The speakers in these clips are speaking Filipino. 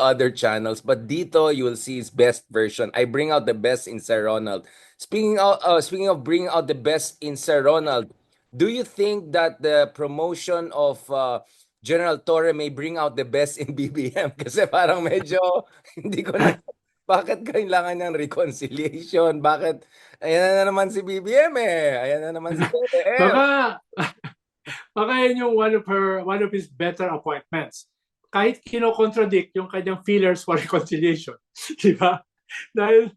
other channels. But dito, you will see his best version. I bring out the best in Sir Ronald. Speaking of bringing out the best in Sir Ronald, do you think that the promotion of General Torre may bring out the best in BBM? Kasi parang medyo hindi ko na bakit kailangan ng reconciliation? Bakit? Ayan na naman si BBM eh. Ayan na naman si BBM. Baka, baka yun yung one of his better appointments. Kahit kino-contradict yung kanyang feelers for reconciliation. Di ba? Dahil,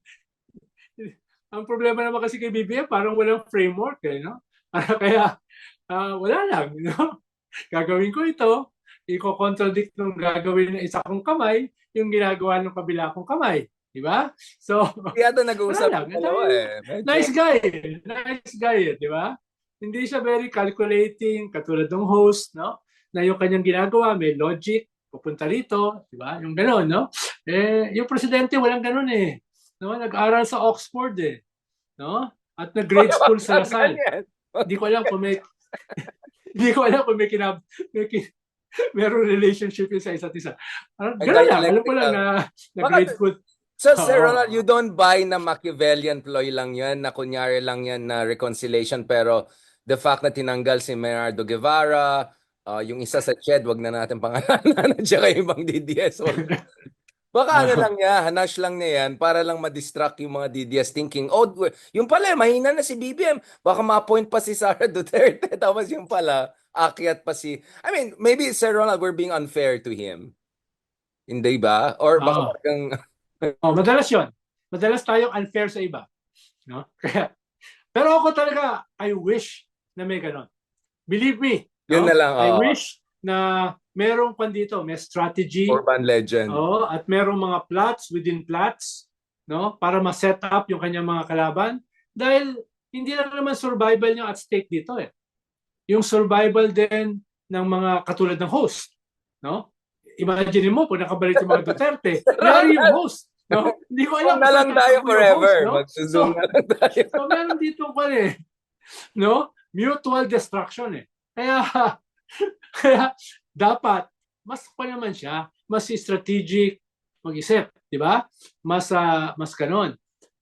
ang problema naman kasi kay BBM, parang walang framework eh, no? Kaya, wala lang, no? Gagawin ko ito, i-contradict nung gagawin ng isa kong kamay, yung ginagawa ng kabila kong kamay. Di ba? So, Hindi yata wala nag-uusap lang. yung dalawa eh. Medyo. Nice guy. Nice guy, di ba? Hindi siya very calculating, katulad ng host, no? Na yung kanyang ginagawa, may logic, pupunta rito, di ba? Yung gano'n, no? Eh, yung presidente, walang gano'n eh. No? Nag-aral sa Oxford eh. No? At nag-grade school sa Lasal. Ganyan. Hindi ko alam kung may hindi ko alam kung merong relationship yun sa isa't isa. Gano'n lang. Alam ko lang na grade school. So, Sir Ronald, you don't buy na Machiavellian ploy lang yan, na kunyari lang yan na reconciliation, pero the fact na tinanggal si Bernardo Guevara, yung isa sa CHED, wag na natin pangalanan, at saka yung ibang DDS, baka ano lang niya, hanash lang niya yan para lang ma-distract yung mga DDS thinking, oh, yung pala, mahina na si BBM, baka ma-appoint pa si Sara Duterte, tapos yung pala, akyat pa si, I mean, maybe Sir Ronald, we're being unfair to him. Hindi ba? Or baka parang... Madalas yun. Madalas tayong unfair sa iba. No? Pero ako talaga, I wish na may ganon. Believe me. Yun no? na lang. I wish na merong dito, may strategy. Urban legend. At merong mga plots within plots, no? Para ma-set up yung kanyang mga kalaban. Dahil hindi lang naman survival yung at stake dito eh. Yung survival din ng mga katulad ng host. No? Imagine mo kung nakabalik yung mga Duterte, nari yung host. No? Hindi ko alam. Na lang tayo forever. Host, no? Magsuzoom na lang tayo. So meron dito pa eh. No? Mutual destruction eh. Kaya dapat mas pa naman siya, mas strategic mag-isip, di ba? Mas ganon.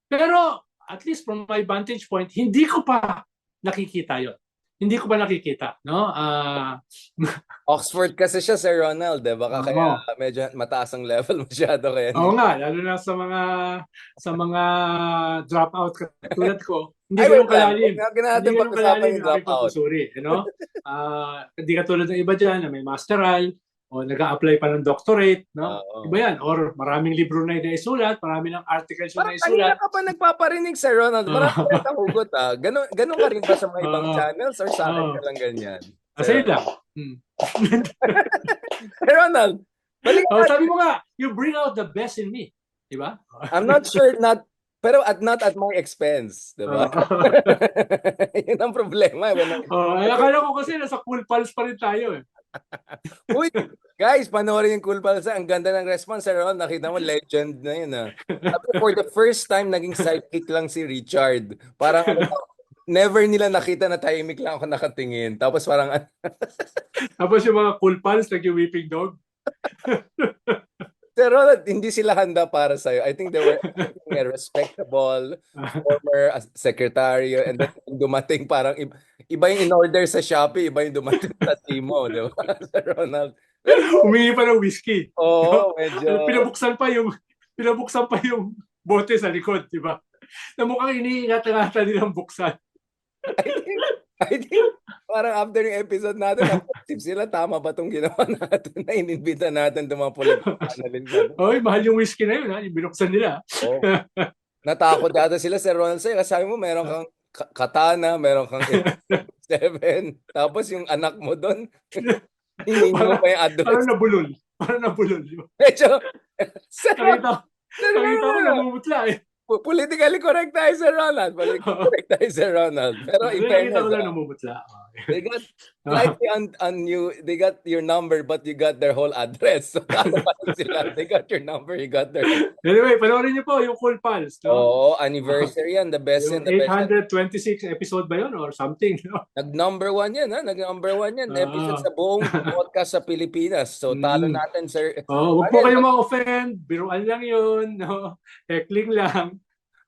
Pero at least from my vantage point, hindi ko pa nakikita 'yon. Hindi ko pa nakikita, no? Oxford kasi siya, Sir Ronald, eh. Baka kaya medyo mataas ang level masyado kaya. Oo nga, lalo na sa mga dropout katulad ko. Hindi ganun kalalim. Hindi ganun kalalim yung aking pagsusuri. Hindi katulad ng iba dyan na may masteral o nag-a-apply pa ng doctorate. No? Iba yan. Or maraming libro na naisulat, marami ng articles na naisulat. Kanina ka pa nagpaparinig, Sir Ronald. Marami ka hugot ah. Ganun ka rin ba sa mga ibang channels or sa akin ka lang ganyan? Sa'yo lang. Sir Ronald, sabi mo nga, you bring out the best in me. Diba? I'm not sure, pero not at my expense, di ba? Yun ang problema. Akala ko kasi nasa Cool Pals pa rin tayo eh. Uy, guys, panoorin yung Cool Pals. Ang ganda ng response, Sir Ron. Nakita mo, legend na yun. For the first time, naging sidekick lang si Richard. Parang never nila nakita na tahimik lang ako nakatingin. Tapos parang... Tapos yung mga Cool Pals, naging weeping dog. Sir Ronald, hindi sila handa para sa'yo. I think they were a respectable former secretary, and then dumating parang iba yung in-order sa Shopee, iba yung dumating sa Timo, di ba, Sir Ronald? Humingi pa ng whiskey. Oo, medyo... Pinabuksan pa yung bote sa likod, di ba? Na mukhang iniingatan nilang buksan. I think parang after yung episode natin, napaisip sila, tama ba itong ginawa natin na inimbita natin itong mga political. Oy, mahal yung whiskey na yun, binuksan nila. Natakot yata sila, Sir Ronald, sa'yo. Sabi mo, meron kang katana, meron kang 7, tapos yung anak mo doon, hindi mo pa yung adults. Parang nabulol. Medyo, nakita ko namumutla eh. Politically correct tayo, Sir Ronald. Politically correct tayo, Sir Ronald. Pero in fairness, nakita ko lang namumutla. They got slightly on you. They got your number, but you got their whole address. So talo pa rin sila. They got your number, you got their. Anyway, panoorin niyo po yung Cool Pals, no? Oo, anniversary yan. The best Yung yan, the best yan. 826 episode ba yun or something, no? Nag-number one yan, ha? Nag-number one yan. Episode Ah. sa buong podcast sa Pilipinas. So, talo Mm. natin, sir. Huwag po kayo ma-offend. Biruan lang yun, no? Heckling lang.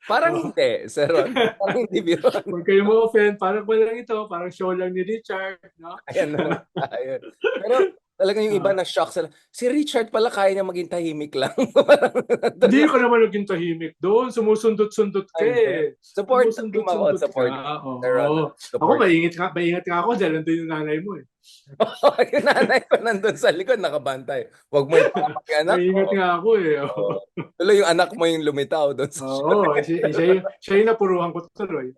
Parang hindi, Sir Ron. Parang hindi biro. Huwag kayo ma-offend. Parang wala lang ito. Parang show lang ni Richard, no? Ayan naman tayo. Pero talagang yung iba na-shock sila. Si Richard pala kaya niya maging tahimik lang. Hindi ka naman naging tahimik doon. Sumusundot-sundot ka eh. Support Sumusundot-sundot team ako, support. ka. Sir Ron, Oo. Ako, support. maingat ka ako dahil nandun yung nanay mo eh. Yung nanay ko nandun sa likod, nakabantay. Huwag mo ipapak yung anak Maingat mo. nga ako eh. Oo. Tuloy yung anak mo yung lumitaw doon sa Oo, siya yung napuruhan ko tuloy.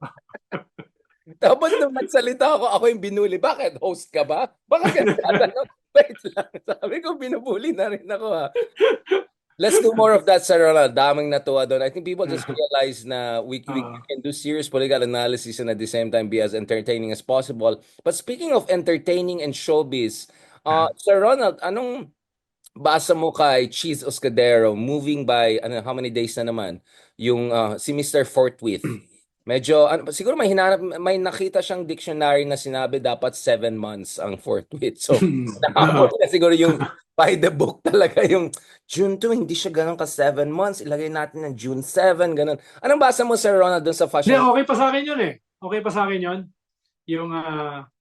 Tapos nung nagsalita ako yung binuli. Bakit? Host ka ba? Bakit ka nagtatanong? Wait lang. Sabi ko, binubuli na rin ako ha. Let's do more of that, Sir Ronald. Daming natuwa doon. I think people just realize na we can do serious political analysis and at the same time be as entertaining as possible. But speaking of entertaining and showbiz, Sir Ronald, anong basa mo kay Cheese Oscadero moving by how many days na naman yung si Mr. Forthwith? Medyo siguro may nakita siyang dictionary na sinabi dapat 7 months ang forthwith. So nakapot na siguro yung by the book talaga yung June 2, hindi siya ganun ka 7 months. Ilagay natin ng June 7, ganun. Anong basa mo, Sir Ronald, dun sa fashion? Hindi, okay pa sa akin yun eh. Okay pa sa akin yun. Yung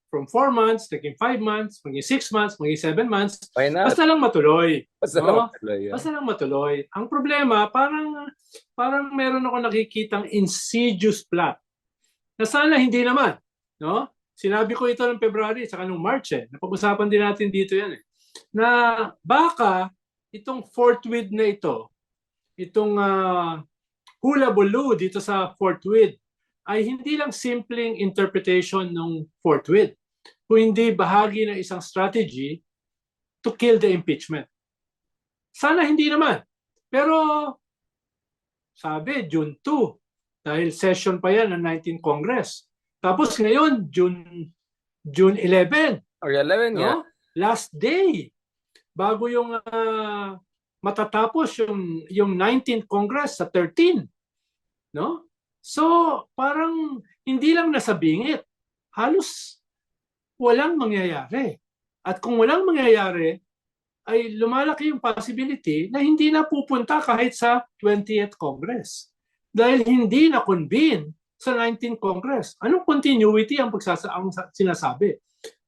from 4 months, naging 5 months, maging 6 months, maging 7 months. Why not? Basta lang matuloy. Basta no? lang matuloy. Yeah. Basta lang matuloy. Ang problema, parang meron ako nakikitang insidious plot. Na sana hindi naman. No? Sinabi ko ito ng February, saka nung March eh. Napag-usapan din natin dito yan eh. Na baka itong forthwith na ito, itong hula-bulu dito sa forthwith, ay hindi lang simpleng interpretation ng forthwith, kundi bahagi ng isang strategy to kill the impeachment. Sana hindi naman. Pero sabi, June 2, dahil session pa yan ng 19th Congress. Tapos ngayon, June 11. Or 11, no? yeah. Last day. Bago yung matatapos yung 19th Congress sa 13. No? So, parang hindi lang nasa bingit. Halos walang mangyayari. At kung walang mangyayari, ay lumalaki yung possibility na hindi na pupunta kahit sa 20th Congress. Dahil hindi na-convene sa 19th Congress. Anong continuity ang sinasabi?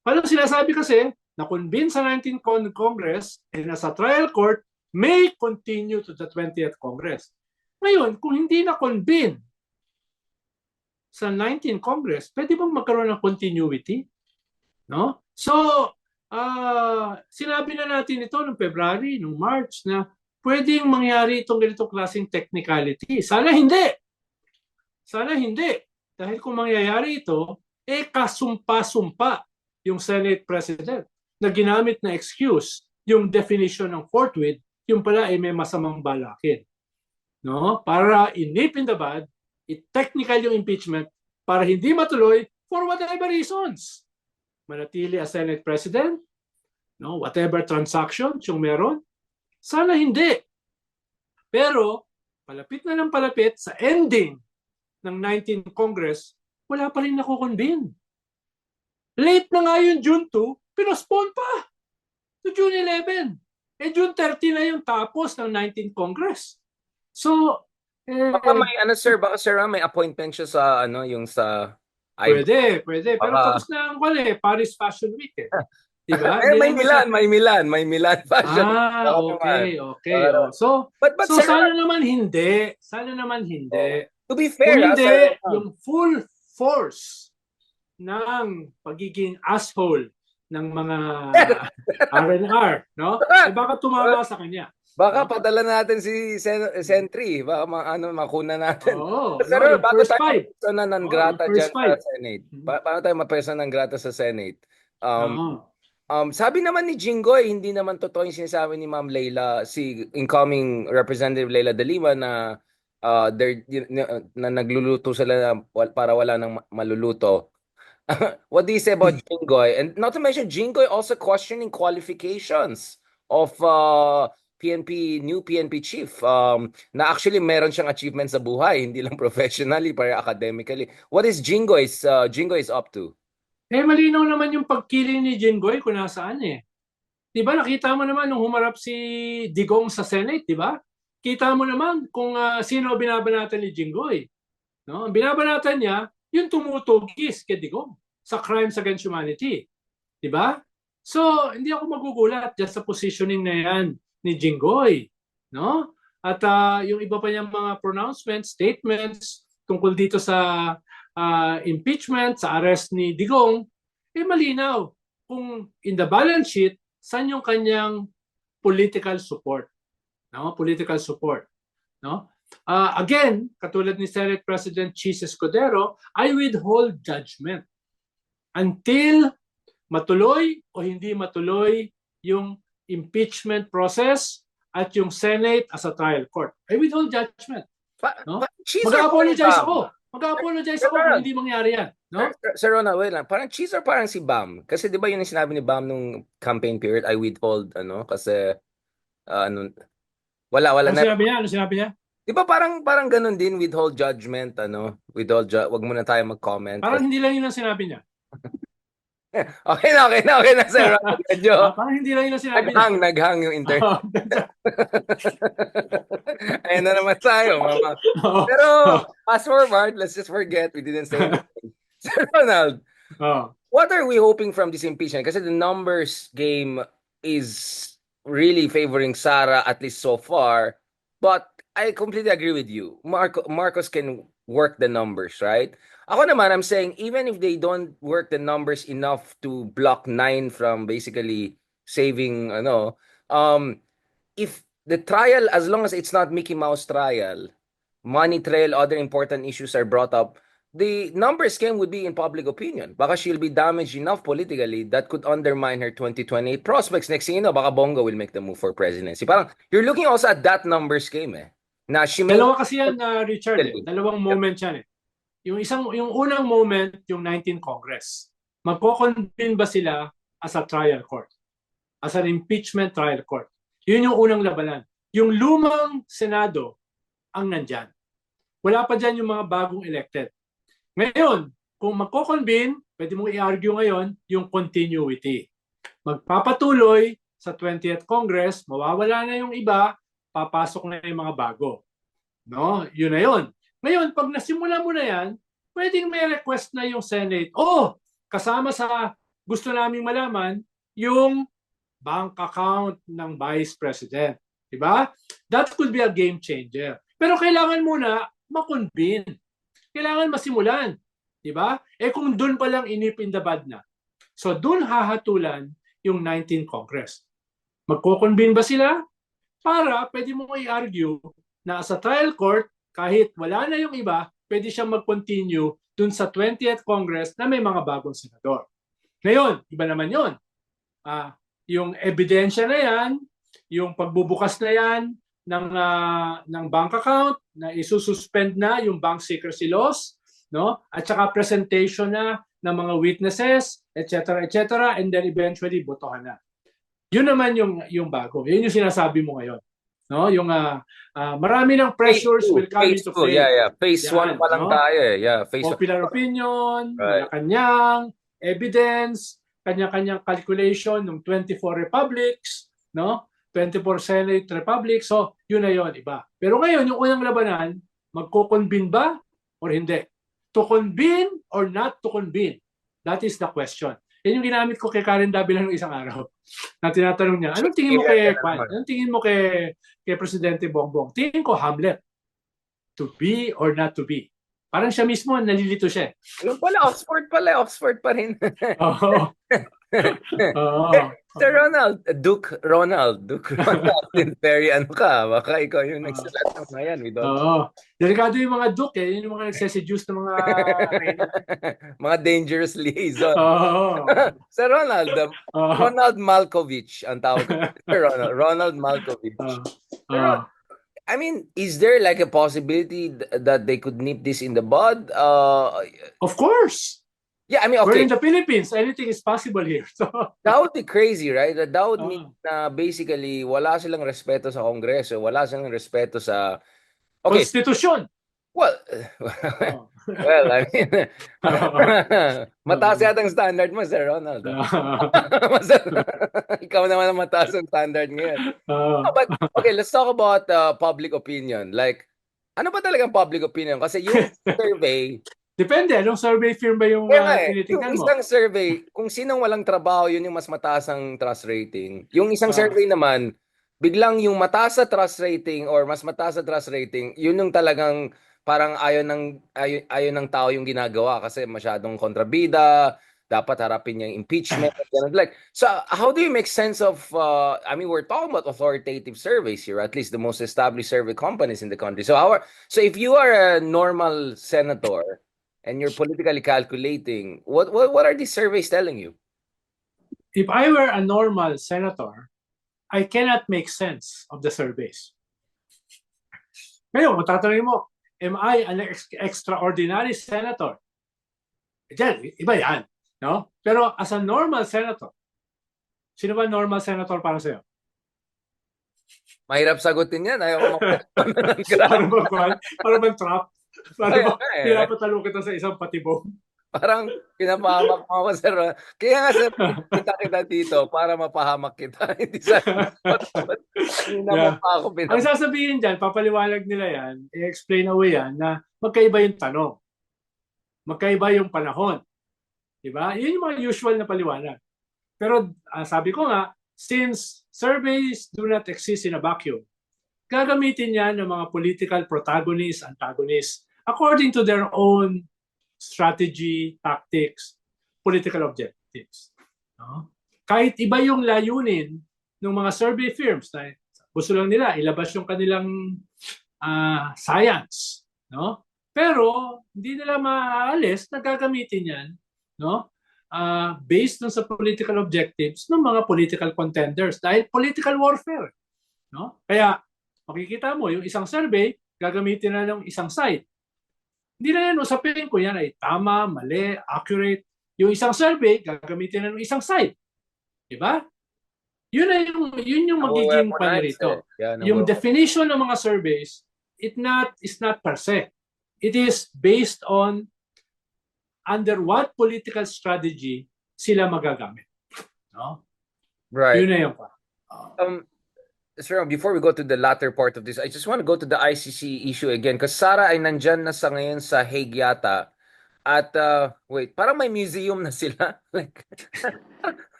Anong sinasabi kasi, na-convene sa 19th Congress and nasa trial court may continue to the 20th Congress. Ngayon, kung hindi na-convene sa 19th Congress, pwede bang magkaroon ng continuity? No? So, sinabi na natin ito noong February, noong March, na pwedeng mangyari itong ganitong klaseng technicality. Sana hindi. Sana hindi. Dahil kung mangyayari ito, kasumpa-sumpa yung Senate President na ginamit na excuse yung definition ng forthwith, yung pala ay may masamang balakin. No? Para nip in the bud, i-technical yung impeachment para hindi matuloy for whatever reasons. Manatili as Senate President, no? Whatever transactions yung meron, sana hindi. Pero, palapit na ng palapit sa ending ng 19th Congress, wala pa rin nakukonvene. Late na nga yung June 2, pinospone pa to June 11. June 30 na yung tapos ng 19th Congress. So, baka may baka sir, may appointment siya sa yung sa Pwede. Pero baka tapos na ang Paris Fashion Week eh. Diba? may Milan fashion. Okay. So sir, sana naman hindi. Sana naman hindi. To be fair, kung hindi, sir, yung full force ng pagiging asshole ng mga R&R, no? Baka tumama sa kanya. Baka padala natin si Sentry. Baka makuna natin. Pero bago tayo persona non grata dyan sa Senate. Paano tayo ma-persona non grata sa Senate? Sabi naman ni Jinggoy, hindi naman totoo yung sinasabi ni Ma'am Leila, si incoming Representative Leila de Lima na na nagluluto sila para wala nang maluluto. What do you say about Jinggoy? And not to mention, Jinggoy also questioning qualifications of new PNP chief. Na actually meron siyang achievements sa buhay, hindi lang professionally, pero academically. What is Jinggoy is up to? Malinaw naman yung pagkiling ni Jinggoy kung nasaan eh. Di ba, nakita mo naman nung humarap si Digong sa Senate, di ba? Kita mo naman kung sino binabanatan ni Jinggoy. No? Ang binabanatan niya, yung tumutugis kay Digong sa crimes against humanity. Di ba? So, hindi ako magugulat just sa positioning na yan ni Jinggoy. No? At yung iba pa niyang mga pronouncements, statements tungkol dito sa impeachment, sa arrest ni Digong, malinaw kung in the balance sheet, saan yung kanyang political support. No? Political support. No? Again, katulad ni Senate President Chis Escudero, I withhold judgment until matuloy o hindi matuloy yung impeachment process at yung Senate as a trial court. I withhold judgment. No? Mag-apologize ako. Mag-apologize ako kung hindi mangyari yan. No? Sir Ronald, wait lang. Parang cheese or parang si Bam? Kasi di ba yun yung sinabi ni Bam nung campaign period, I withhold, kasi, wala Ano na. sinabi niya? Ano sinabi niya? Di ba parang ganun din, withhold judgment, wag muna tayo mag-comment. Parang hindi lang yun ang sinabi niya. Okay na, Sir Ronald. Medyo, parang hindi lang yun ang sinabi niya. naghang yung internet. Ayun na naman tayo, mama. Pero, fast forward, let's just forget we didn't say anything. Sir Ronald, what are we hoping from this impeachment? Kasi the numbers game is really favoring Sara, at least so far. But I completely agree with you. Marcos can work the numbers, right? Ako naman, I'm saying, even if they don't work the numbers enough to block 9 from basically saving, if the trial, as long as it's not Mickey Mouse trial, money trail, other important issues are brought up, the numbers game would be in public opinion. Baka she'll be damaged enough politically that could undermine her 2028 prospects. Next thing you know, baka Bongo will make the move for presidency. Parang, you're looking also at that numbers game Na she may... Dalawa kasi yan, Richard. Dalawang moment yan Yung unang moment, yung 19th Congress. Magko-convene ba sila as a trial court? As an impeachment trial court? Yun yung unang labanan. Yung lumang Senado ang nandyan. Wala pa dyan yung mga bagong elected. Ngayon, kung magko-convene, pwede mong i-argue ngayon yung continuity. Magpapatuloy sa 20th Congress, mawawala na yung iba, papasok na yung mga bago. No? Yun na yun. Ngayon, pag nasimula mo na yan, pwedeng may request na yung Senate. Kasama sa gusto naming malaman, yung bank account ng Vice President. Diba? That could be a game changer. Pero kailangan muna makonvene. Kailangan masimulan. Diba? Kung dun pa lang inip in the bud na. So dun hahatulan yung 19th Congress. Magko-convene ba sila? Para pwede mo i-argue na sa trial court, kahit wala na yung iba, pwede siyang mag-continue dun sa 20th Congress na may mga bagong senador. Ngayon, iba naman yun. Yung ebidensya na yan, yung pagbubukas na yan ng bank account, na isususpend na yung bank secrecy laws, no? At saka presentation na ng mga witnesses, etc., and then eventually botohan na. Yun naman yung bago. Yun yung sinasabi mo ngayon. No, yung marami ng pressures will come into play. Phase 1 pa lang tayo Phase Popular opinion, kanya-kanyang evidence, kanya-kanyang calculation ng 24 republics, no? 24 Senate republics. So, yun na yun, iba. Pero ngayon, yung unang labanan, magko-convene ba or hindi? To convene or not to convene? That is the question. Yan yung ginamit ko kay Karen Davila ng isang araw. Na tinatanong niya, anong tingin mo kay Kwan? Anong tingin mo kay Presidente Bongbong? Tingin ko Hamlet. To be or not to be. Parang siya mismo, nalilito siya. Yung pala, Oxford pa rin. Oo. Sir Ronald, Duke Ronald, very baka ikaw yung nagsalat ng yan. Delikado yung mga Duke yun yung mga nagseseduce ng mga mga dangerous liaison. Sir Ronald, Ronald Malkovich ang tawag ko. Ronald Malkovich. Pero, I mean, is there like a possibility that they could nip this in the bud? Of course. Yeah, I mean, We're okay. in the Philippines. Anything is possible here. So, That would be crazy, right? That would mean uh, na basically wala silang respeto sa Kongreso, wala silang respeto sa okay, konstitusyon. well, Oh. well, I mean, mataas yata ang standard mo, Sir Ronald. Mas, ikaw naman ang mataas ang standard ngayon. Oh, but okay, let's talk about public opinion. Like, ano ba talagang public opinion? Kasi yung survey, Depende, anong survey firm ba yung kaya nga yung tinitingnan mo? isang survey, kung sinong walang trabaho, yun yung mas mataas ang trust rating. Yung isang Ah, survey naman, biglang yung mataas sa trust rating or mas mataas sa trust rating, yun yung talagang parang ayaw ng tao yung ginagawa kasi masyadong kontrabida, dapat harapin niya yung impeachment. Ganun. Like, so how do you make sense of, I mean, we're talking about authoritative surveys here, at least the most established survey companies in the country. So if you are a normal senator, and you're politically calculating, what are these surveys telling you? if I were a normal senator, I cannot make sense of the surveys. Ngayon, kung tatanungin mo, am I an extraordinary senator? Diyan, iba yan. No? Pero as a normal senator, sino ba normal senator para sa'yo? Mahirap sagutin yan. Ayaw ko ng Para bang trap? Para Kaya ba nga eh. pinapatalo kita sa isang patibong? Parang pinapahamak mo ako, sir. Kaya nga, sir, kita dito para mapahamak kita. Hindi sa kanina mo Yeah. pa ako Ang sasabihin dyan, papaliwalag nila yan, i-explain away yan, na magkaiba yung tanong. Magkaiba yung panahon. Diba? Yun yung mga usual na paliwanag. Pero sabi ko nga, since surveys do not exist in a vacuum, gagamitin yan ng mga political protagonists, antagonists, according to their own strategy, tactics, political objectives. No? Kahit iba yung layunin ng mga survey firms na gusto lang nila ilabas yung kanilang science, no? Pero hindi nila maaalis na gagamitin yan, no? Based sa political objectives ng mga political contenders dahil political warfare, no? Kaya makikita mo yung isang survey gagamitin na ng isang side. Hindi na yan usapin kung yan ay tama, mali, accurate. Yung isang survey, gagamitin na ng isang site. Diba? Yun yung magiging panirito. Yung definition ng mga surveys, is not per se. It is based on under what political strategy sila magagamit. No? Right. Yun na yung pa. Sir, before we go to the latter part of this, I just want to go to the ICC issue again because Sara ay nandyan na sa ngayon sa Hague yata. At wait, parang may museum na sila. Like,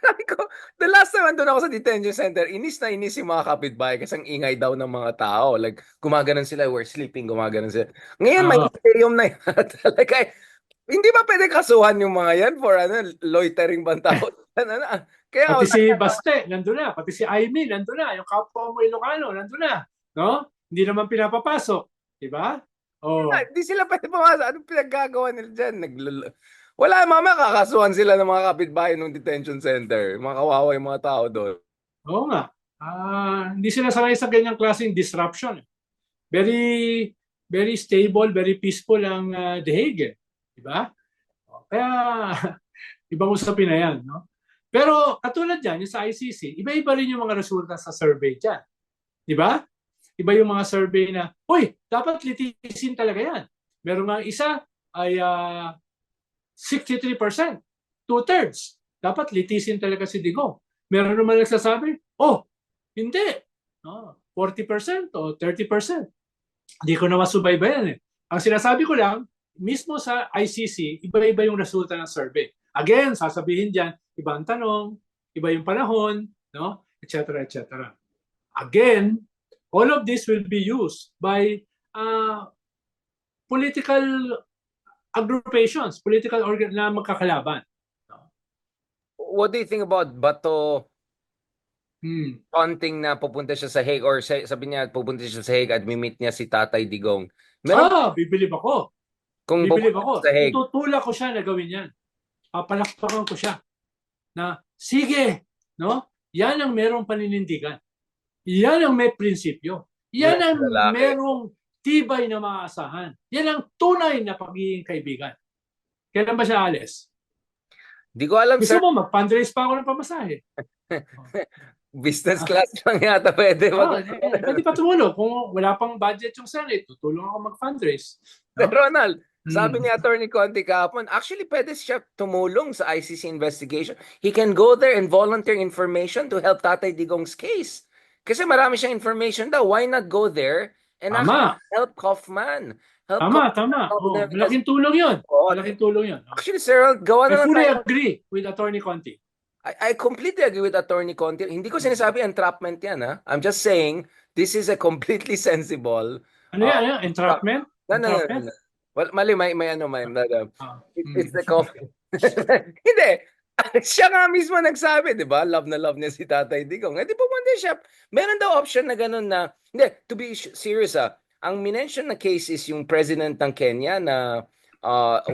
sabi ko, the last time andun ako sa detention center, inis na inis yung mga kapitbahay kasi ang ingay daw ng mga tao. Like, gumaganon sila, we're sleeping, gumaganon sila. Ngayon, may museum na yata. Like, hindi ba pwede kasuhan yung mga yan for loitering bang tao? Kaya, pati si Baste, nandun na. Pati si Aimee, nandun na. Yung kapwa mo Ilocano, nandun na. No? Hindi naman pinapapasok. Diba? Oh. Hindi sila pwede pumasok. Anong pinaggagawa nila dyan? Wala, mama, kakasuhan sila ng mga kapitbahay ng detention center. Mga kawawa yung mga tao doon. Oo nga. Hindi sila sanay sa ganyang klaseng disruption. Very, very stable, very peaceful ang The Hague. Diba? Kaya, ibang usapin na yan. No? Pero katulad dyan, yung sa ICC, iba-iba rin yung mga resulta sa survey dyan. Diba? Iba yung mga survey na, uy, dapat litisin talaga yan. Meron nga isa ay 63%, 2/3. Dapat litisin talaga si Digong. Meron naman nagsasabi, oh, hindi. 40% o 30%. Hindi ko na masubaybayan eh. Ang sinasabi ko lang, mismo sa ICC, iba-iba yung resulta ng survey. Again, sasabihin dyan, ibang tanong, iba yung panahon, no? Etc. etc. Again, all of this will be used by political agrupations, political organ na magkakalaban. What do you think about Bato taunting na pupunta siya sa Hague or sabi niya pupunta siya sa Hague at meet niya si Tatay Digong? Bibilib ako. Kung bibilib ako. Sa Hague. Tutulak ko siya na gawin yan. Papalakpakan ko siya. Na, sige, no? Yan ang merong paninindigan. Yan ang may prinsipyo. Yan ang merong tibay na maasahan. Yan ang tunay na pagiging kaibigan. Kailan ba siya alis? Di ko alam, Gusto sir. mo, mag-fundraise pa ako ng pamasahe. Business class lang yata pwede Pwede pa tumulong. Kung wala pang budget yung Senate, tutulong ako mag-fundraise. Sir No? Ronald, sabi Mm. ni Attorney Conti kahapon, actually pwede siya tumulong sa ICC investigation. He can go there and volunteer information to help Tatay Digong's case. Kasi marami siyang information daw. Why not go there and actually Tama. help Kaufman? Help Tama. Kaufman. Malaking tulong yun. Malaking tulong yun. Actually, sir, gawa I na lang fully tayo. agree with Attorney Conti. I completely agree with Attorney Conti. Hindi ko sinasabi entrapment yan, ha? I'm just saying, this is a completely sensible. Ano yan? Entrapment? No. Entrapment? Well, mali, it's Mm. the coffee. Hindi. Siya nga mismo nagsabi, di ba? Love na love niya si Tatay Digong. Eh, di pumunta siya. Meron daw option na ganun na, hindi, to be serious, ang minention na case is yung president ng Kenya na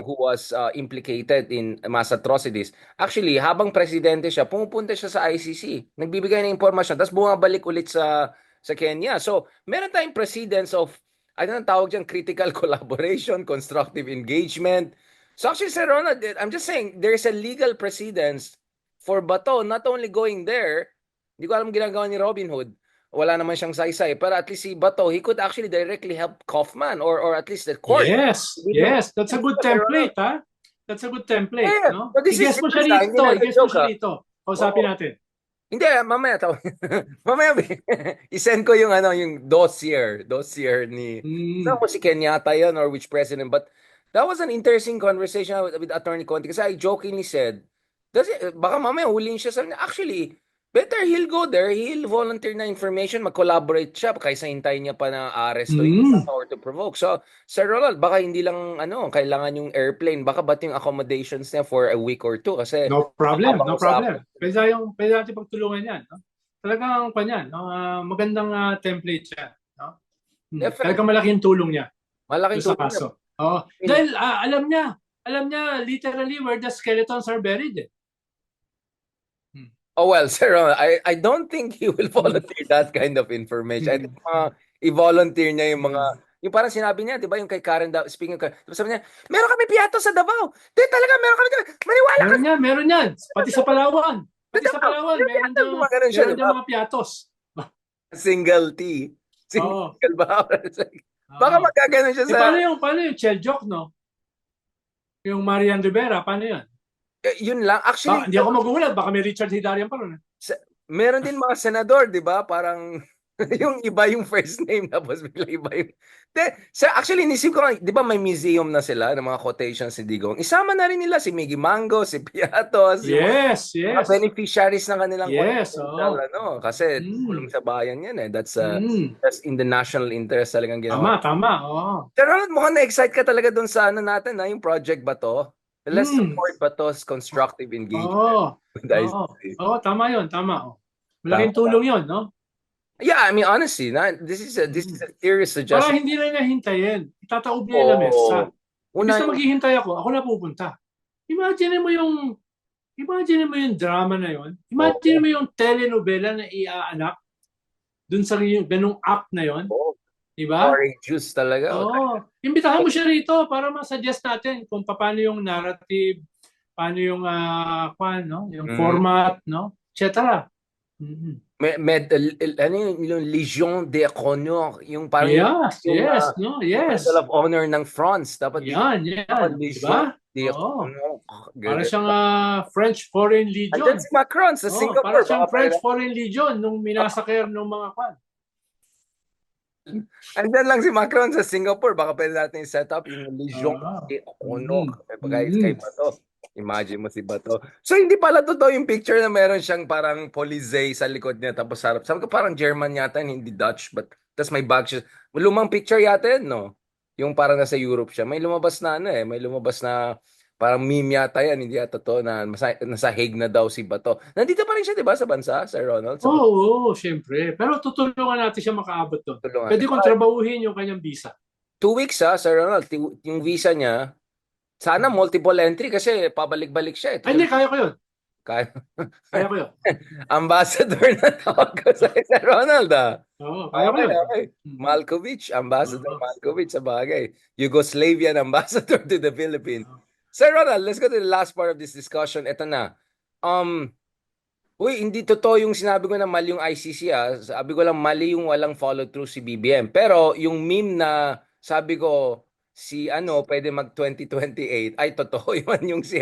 who was implicated in mass atrocities. Actually, habang presidente siya, pumupunta siya sa ICC. Nagbibigay ng impormasyon, tapos bumabalik ulit sa Kenya. So, meron tayong precedence of ano ang tawag dyan? Critical collaboration, constructive engagement. So actually, Sir Ronald, I'm just saying, there's a legal precedence for Bato not only going there, hindi ko alam ginagawa ni Robin Hood, wala naman siyang saysay, pero at least si Bato, he could actually directly help Kaufman or at least the court. Yes. That's a good template, ha? That's a good template, Yeah, no? but this is I-guess mo siya serious, hindi rito. na I-guess mo joke, siya ha? rito. Kausapin natin. Hindi, mamaya tawag. Mamaya i-send ko yung yung dossier ni saan ko si Kenyatta yun or which president, but that was an interesting conversation with Attorney Conti kasi I jokingly said, baka mamaya huliin siya sa actually, better he'll go there, he'll volunteer na information, mag-collaborate siya kaysa hintayin niya pa na aresto or to provoke. So, Sir Ronald, baka hindi lang kailangan yung airplane, baka ba't yung accommodations niya for a week or two kasi No problem. Pwede natin pagtulungan yan. No? Talagang kanyan, no? Magandang template siya. No? Talagang malaking tulong niya. Malaking sa tulong kaso. Dahil alam niya literally where the skeletons are buried. Oh well, sir, I don't think he will volunteer that kind of information. I think i-volunteer niya yung parang sinabi niya, di ba, yung kay Karen, speaking of Karen, sabi niya, meron kami piyato sa Davao. Di talaga, meron kami, maniwala ka. Meron yan. Pati sa Palawan. Meron dyan mga piyatos. Single T. Single ba? Baka magkaganon siya sa... Paano yung Cheljok, no? Yung Marian Rivera, paano yan? Yun lang. Actually, hindi ako magugulat. Baka may Richard Hidarian pa ron. Meron din mga senador, di ba? Parang yung iba yung first name tapos bigla iba yung... Actually, inisip ko, di ba may museum na sila ng mga quotations si Digong? Isama na rin nila si Miggy Mango, si Piatos, yes. Mga beneficiaries ng kanilang kasi tulong sa bayan yan eh. That's in the national interest talagang ginawa. Tama. Pero mukhang na-excite ka talaga dun sa natin, yung project ba to? Let's support Bato's constructive engagement. Tama yun. Malaking tulong yun, no? Yeah, I mean, honestly, this is a serious suggestion. Para hindi na hintayin. Itataob niya yung mesa. Imbis na maghihintay ako na pupunta. Imagine mo yung drama na yun. Imagine mo yung telenovela na iaanak dun sa ganung act na yun. Diba? Outrageous talaga. Imbitahan mo siya rito para ma-suggest natin kung paano yung narrative, paano yung yung format, no? Etc. Yung Legion d'Honneur, yung parang Medal of Honor ng France. Dapat yan. Diba? Para siyang French Foreign Legion. Andyan si Macron sa Singapore. Para siyang French Foreign Legion nung minasaker ng mga Andyan lang si Macron sa Singapore. Baka pwede natin set up yung Legion d'Honneur. Kay Bato. Imagine mo si Bato. So hindi pala totoo yung picture na meron siyang parang Polizei sa likod niya tapos harap. Sabi ko parang German yata, hindi Dutch, but tas may bag siya. Lumang picture yata yun, no? Yung parang nasa Europe siya. May lumabas na may lumabas na parang meme yata yan, hindi yata totoo na nasa Hague na daw si Bato. Nandito pa rin siya, di ba, sa bansa, Sir Ronald? Oo, syempre. Pero tutulungan natin siya makaabot doon. Pwede kong trabahuhin yung kanyang visa. 2 weeks, Sir Ronald. Yung visa niya, sana multiple entry kasi pabalik-balik siya. Hindi, kaya ko yun. Kaya ko yun. Ambassador na tawag ko sa Sir Ronald, Oo, kaya ko yun. Okay. Malkovich, Ambassador Malkovich sa bagay. Yugoslavian Ambassador to the Philippines. Sir Ronald, let's go to the last part of this discussion. Ito na. Uy, hindi totoo yung sinabi ko na mali yung ICC Sabi ko lang mali yung walang follow through si BBM. Pero yung meme na sabi ko si pwede mag 2028 ay totoo yun yung si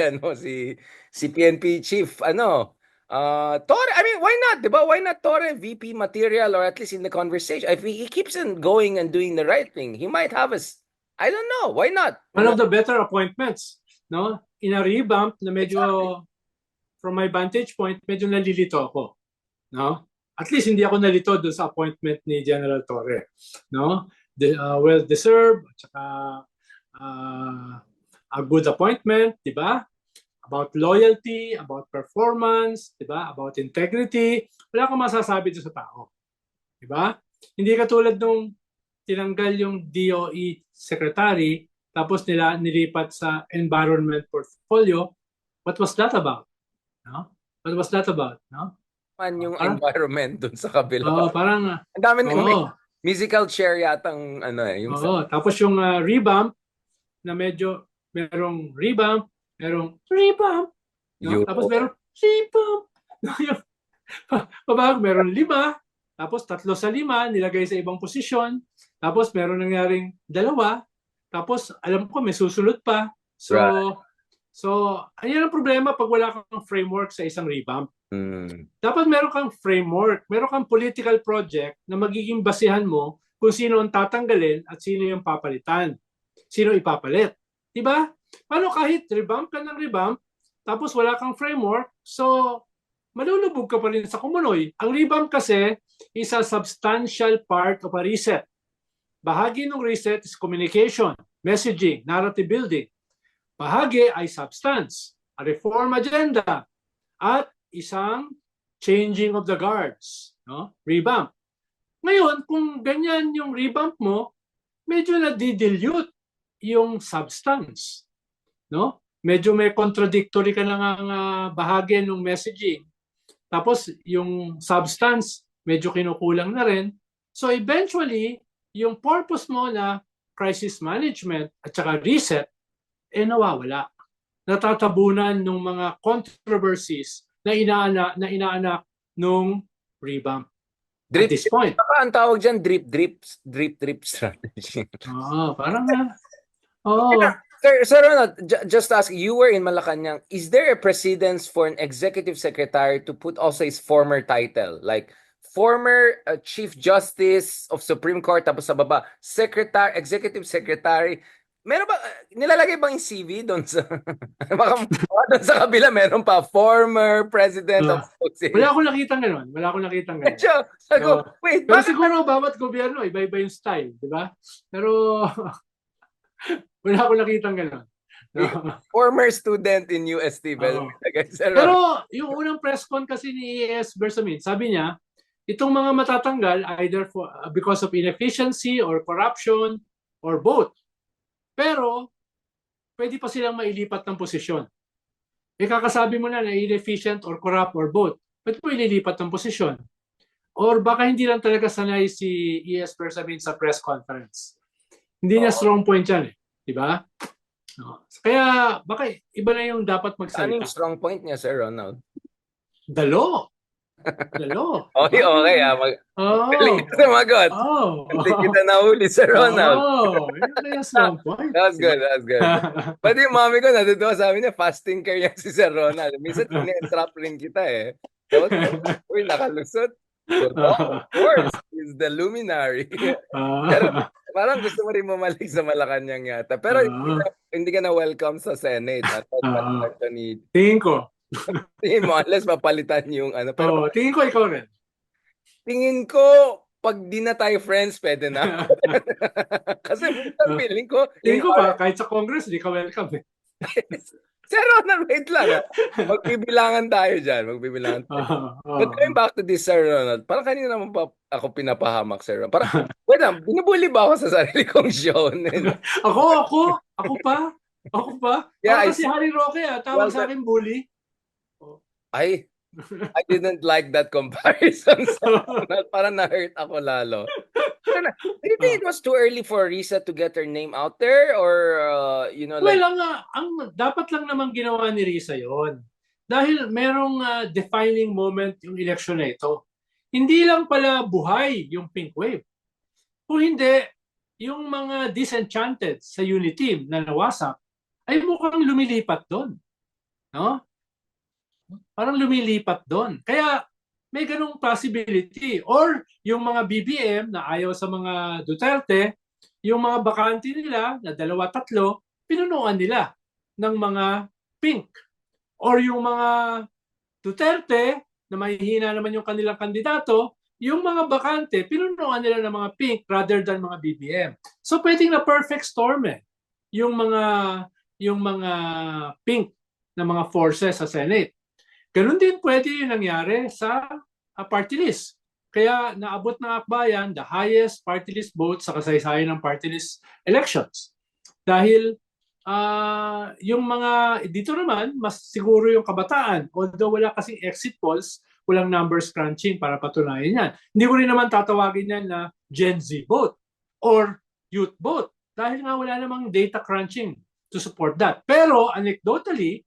PNP chief Torre. I mean, why not? 'Di ba? Why not Torre VP material or at least in the conversation? If he keeps on going and doing the right thing, he might have us. I don't know. Why not? One of the better appointments, no? In a revamp na medyo, from my vantage point, medyo nalilito ako, no? At least hindi ako nalito doon sa appointment ni General Torre, no? Well deserved, at saka a good appointment, di ba? About loyalty, about performance, di ba? About integrity. Wala akong masasabi doon sa tao, di ba? Hindi katulad nung tinanggal yung DOE secretary tapos nilipat sa environment portfolio. What was that about? No? What was that about? No? Yung environment dun sa kabila. Parang ang dami musical chair yatang yung tapos yung revamp na medyo merong revamp, no? Tapos merong revamp. Yung meron 5, tapos 3 sa 5 nilagay sa ibang posisyon, tapos meron nangyaring 2, tapos alam ko may susunod pa. So Right. So, ayan ang problema pag wala kang framework sa isang revamp. Dapat meron kang framework, meron kang political project na magiging basihan mo kung sino ang tatanggalin at sino yung papalitan. Sino ipapalit. Diba? Paano kahit revamp ka ng revamp, tapos wala kang framework, so malulubog ka pa rin sa kumunoy. Ang revamp kasi is a substantial part of a reset. Bahagi ng reset is communication, messaging, narrative building. Bahagi ay substance, a reform agenda, at isang changing of the guards, no? Revamp. Ngayon, kung ganyan yung revamp mo, medyo na-dilute yung substance, no? Medyo may contradictory ka lang ang bahagi ng messaging. Tapos yung substance, medyo kinukulang na rin. So eventually, yung purpose mo na crisis management at saka reset, nawawala. Natatabunan ng mga controversies na inaanak nung revamp. At this point. Baka ang tawag dyan, drip strategy. Parang Sir Ronald, just ask, you were in Malacanang. Is there a precedence for an executive secretary to put also his former title? Like, former Chief Justice of Supreme Court, tapos sa baba, Executive Secretary. Meron ba, nilalagay bang yung CV doon sa, baka doon sa kabila, meron pa, former President of Wala akong nakitang gano'n. Wait, pero siguro bawat gobyerno, iba-iba yung style, di ba? Pero, wala akong nakitang gano'n. Former student in UST. Pero, yung unang press con kasi ni E.S. Bersamin, sabi niya, itong mga matatanggal, either because of inefficiency or corruption or both. Pero, pwede pa silang mailipat ng posisyon. Kakasabi mo na inefficient or corrupt or both. Pwede mo ililipat ng posisyon. Or baka hindi lang talaga sanay si E.S. Bersamin sa press conference. Hindi niya strong point yan eh. Diba? Kaya, baka iba na yung dapat magsalita. Ano yung strong point niya, Sir Ronald? The law. Okay. Galing ka sumagot. Hindi kita nahuli, Sir Ronald. Yun yung strong point. That's good. Pati yung mami ko, natutuwa sabi niya, fasting care yan si Sir Ronald. Minsan, in-entrap rin kita eh. So, uy, nakalusot. Of course, he's the luminary. Pero, parang gusto mo rin mamalik sa Malacanang yata. Pero hindi ka na welcome sa Senate. Tingin ko. Tingin mo, unless mapalitan yung Pero tingin ko ikaw rin. Tingin ko, pag di na tayo friends, pwede na. Kasi feeling ko... Tingin ko pa, kahit sa Congress, di ka welcome eh. Sir Ronald, wait lang. Magbibilangan tayo dyan. But going back to this, Sir Ronald, parang kanina naman pa ako pinapahamak, Sir Ronald. Parang, wait lang, binubuli ba ako sa sarili kong show? Ako pa? Yeah, kasi Harry Roque, tawag sa akin bully. I didn't like that comparison. Parang na-hurt ako lalo. Do you think it was too early for Risa to get her name out there, or Well, ang dapat lang naman ginawa ni Risa yon. Dahil merong defining moment yung election na ito. Hindi lang pala buhay yung pink wave. Kung hindi, yung mga disenchanted sa Uniteam na nawasak ay mukhang lumilipat doon. No? Parang lumilipat doon. Kaya may ganung possibility. Or yung mga BBM na ayaw sa mga Duterte, yung mga bakante nila na dalawa, tatlo, pinunuan nila ng mga pink. Or yung mga Duterte na mahihina naman yung kanilang kandidato, yung mga bakante, pinunuan nila ng mga pink rather than mga BBM. So pwedeng na perfect storm yung mga pink na mga forces sa Senate. Ganun din pwede yung nangyari sa party list. Kaya naabot ng akbayan the highest party list vote sa kasaysayan ng party list elections. Dahil yung mga, dito naman, mas siguro yung kabataan. Although wala kasing exit polls, walang numbers crunching para patunayan yan. Hindi ko rin naman tatawagin yan na Gen Z vote or youth vote. Dahil nga wala namang data crunching to support that. Pero anecdotally,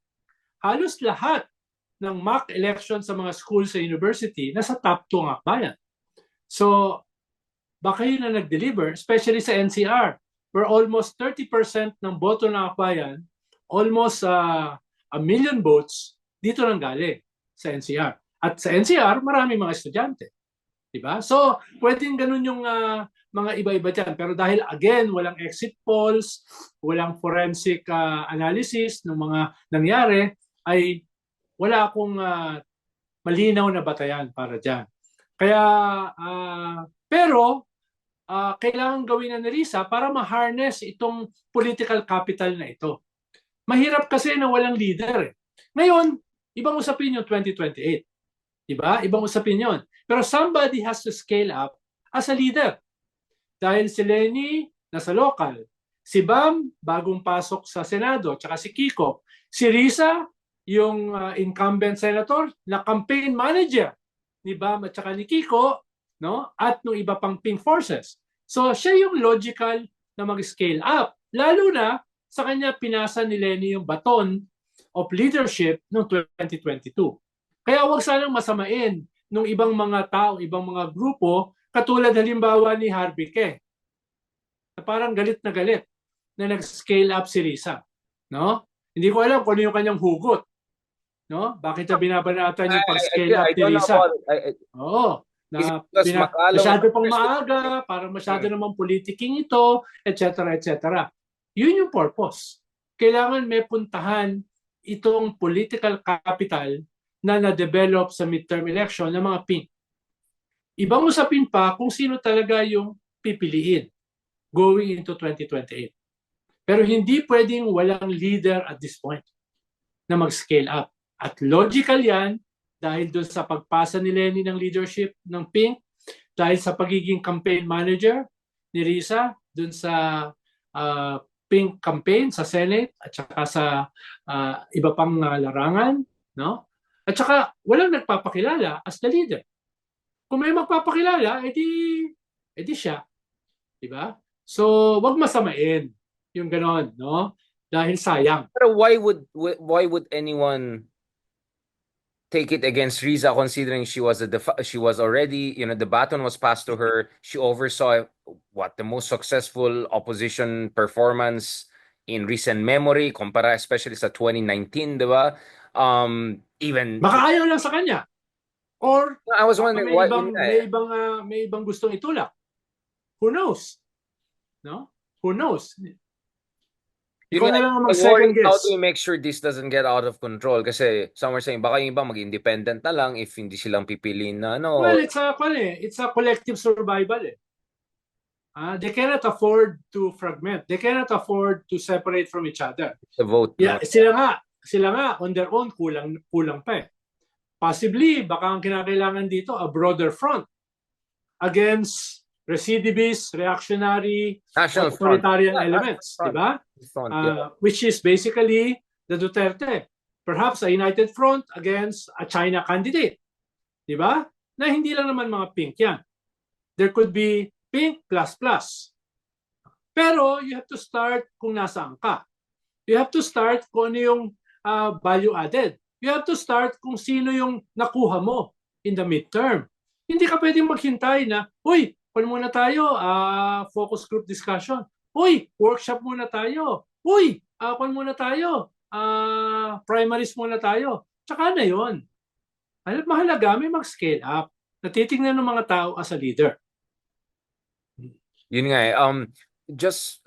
halos lahat ng mock election sa mga schools sa university nasa top 2 ang akbayan. So, baka yun na nag-deliver, especially sa NCR, where almost 30% ng boto ng akbayan, almost 1 million votes, dito nang galing sa NCR. At sa NCR, marami mga estudyante. Diba? So, pwedeng ganun yung mga iba-iba dyan. Pero dahil, again, walang exit polls, walang forensic analysis ng mga nangyari, ay wala akong malinaw na batayan para dyan. Kaya, pero, kailangan gawin na ni Risa para ma-harness itong political capital na ito. Mahirap kasi na walang leader. Ngayon, ibang usapin yung 2028. Diba? Ibang usapin yun. Pero somebody has to scale up as a leader. Dahil si Lenny, nasa local. Si Bam, bagong pasok sa Senado. Tsaka si Kiko. Si Risa, yung incumbent senator na campaign manager ni Bam at saka ni Kiko, no? At nung iba pang pink forces. So siya yung logical na mag-scale up. Lalo na sa kanya pinasa ni Lenny yung baton of leadership noong 2022. Kaya huwag sanang masamain nung ibang mga tao, ibang mga grupo, katulad halimbawa ni Harvey Ke, na parang galit na nag-scale up si Risa. No? Hindi ko alam kung ano yung kanyang hugot. No? Bakit niya binabanatan yung pag-scale up ni Risa? Oo. Na masyado pang maaga, parang masyado namang politiking ito, etc. etc. Yun yung purpose. Kailangan may puntahan itong political capital na na-develop sa midterm election ng mga pink. Ibang usapin pa kung sino talaga yung pipiliin going into 2028. Pero hindi pwedeng walang leader at this point na mag-scale up. At logical yan dahil doon sa pagpasa ni Lenny ng leadership ng pink, dahil sa pagiging campaign manager ni Risa doon sa pink campaign sa Senate at saka sa iba pang larangan, no? At saka walang nagpapakilala as the leader. Kung may magpapakilala, edi siya. Diba? So, wag masamain yung ganon, no? Dahil sayang. Pero why would anyone take it against Riza considering she was already, the baton was passed to her. She oversaw the most successful opposition performance in recent memory, kumpara especially sa 2019, di ba? Even baka ayaw lang sa kanya. Or I was wondering why may ibang gustong itulak. Who knows? No? Who knows? Ikaw na lang mag-second guess. How do we make sure this doesn't get out of control? Kasi some are saying baka yung iba mag-independent na lang if hindi silang pipiliin na ano. Well, it's a collective survival eh. They cannot afford to fragment. They cannot afford to separate from each other. The vote. Yeah, sila nga on their own kulang pa eh. Possibly baka ang kinakailangan dito a broader front against recidivist, reactionary, authoritarian elements, di ba? Which is basically the Duterte. Perhaps a united front against a China candidate. Di ba? Na hindi lang naman mga pink yan. There could be Pink, plus. Pero you have to start kung nasaan ka. You have to start kung ano yung value added. You have to start kung sino yung nakuha mo in the midterm. Hindi ka pwedeng maghintay na, uy, kung muna tayo, focus group discussion. Uy, workshop muna tayo. Uy, kung muna tayo, primaries muna tayo. Tsaka na yun. Mahalaga, may mag-scale up. Natitingnan ng mga tao as a leader. Yun nga eh. Just